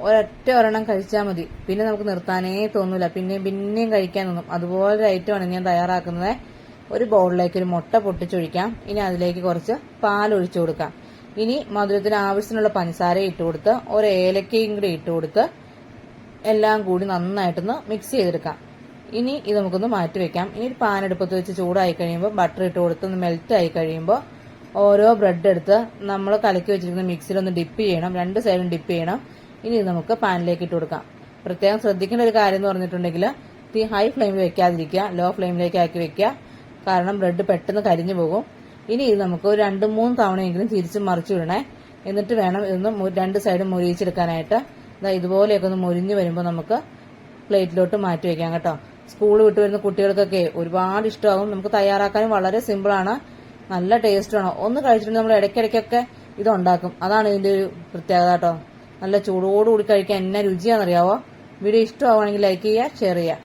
ഒരൊറ്റ ഒരെണ്ണം കഴിച്ചാൽ മതി, പിന്നെ നമുക്ക് നിർത്താനേ തോന്നൂല, പിന്നെയും കഴിക്കാൻ തോന്നും. അതുപോലൊരു ഐറ്റമാണ് ഞാൻ തയ്യാറാക്കുന്നത്. ഒരു ബൗളിലേക്ക് ഒരു മുട്ട പൊട്ടിച്ചൊഴിക്കാം. ഇനി അതിലേക്ക് കുറച്ച് പാൽ ഒഴിച്ചു കൊടുക്കാം. ഇനി മധുരത്തിന് ആവശ്യത്തിനുള്ള പഞ്ചസാര ഇട്ട് കൊടുത്ത് ഒരു ഏലക്കയും കൂടി ഇട്ട് കൊടുത്ത് എല്ലാം കൂടി നന്നായിട്ടൊന്ന് മിക്സ് ചെയ്തെടുക്കാം. ഇനി ഇത് നമുക്കൊന്ന് മാറ്റി വെക്കാം. ഇനി ഒരു പാൻ അടുപ്പത്ത് വെച്ച് ചൂടായി കഴിയുമ്പോൾ ബട്ടർ ഇട്ട് കൊടുത്ത് ഒന്ന് മെൽറ്റ് ആയി കഴിയുമ്പോൾ ഓരോ ബ്രെഡ് എടുത്ത് നമ്മൾ കലക്കി വെച്ചിരിക്കുന്ന മിക്സിലൊന്ന് ഡിപ്പ് ചെയ്യണം, രണ്ട് സൈഡും ഡിപ്പ് ചെയ്യണം. ഇനി ഇത് നമുക്ക് പാനിലേക്ക് ഇട്ട് കൊടുക്കാം. പ്രത്യേകം ശ്രദ്ധിക്കേണ്ട ഒരു കാര്യം എന്ന് പറഞ്ഞിട്ടുണ്ടെങ്കിൽ തീ ഹൈ ഫ്ലെയിമിൽ വെക്കാതിരിക്കുക, ലോ ഫ്ലെയിമിലേക്ക് ആക്കി വെക്കുക. കാരണം ബ്രെഡ് പെട്ടെന്ന് കരിഞ്ഞു പോകും. ഇനി ഇത് നമുക്ക് ഒരു 2-3 തവണയെങ്കിലും തിരിച്ചും മറിച്ചു വിടണേ. എന്നിട്ട് വേണം ഇതൊന്ന് രണ്ട് സൈഡും മൊരിയിച്ചെടുക്കാനായിട്ട്. ഇതുപോലെയൊക്കെ ഒന്ന് മൊരിഞ്ഞു വരുമ്പോൾ നമുക്ക് പ്ലേറ്റിലോട്ട് മാറ്റി വെക്കാം കേട്ടോ. സ്കൂൾ വിട്ട് വരുന്ന കുട്ടികൾക്കൊക്കെ ഒരുപാട് ഇഷ്ടമാകും. നമുക്ക് തയ്യാറാക്കാനും വളരെ സിമ്പിളാണ്, നല്ല ടേസ്റ്റാണ്. ഒന്ന് കഴിച്ചിട്ടുണ്ടെങ്കിൽ നമ്മൾ ഇടയ്ക്കിടയ്ക്കൊക്കെ ഇതുണ്ടാക്കും. അതാണ് ഇതിന്റെ ഒരു പ്രത്യേകത കേട്ടോ. നല്ല ചൂടോടുകൂടി കഴിക്കാൻ എന്നാ രുചിയാണെന്നറിയാവോ. വീഡിയോ ഇഷ്ടമാവുകയാണെങ്കിൽ ലൈക്ക് ചെയ്യുക, ഷെയർ ചെയ്യുക.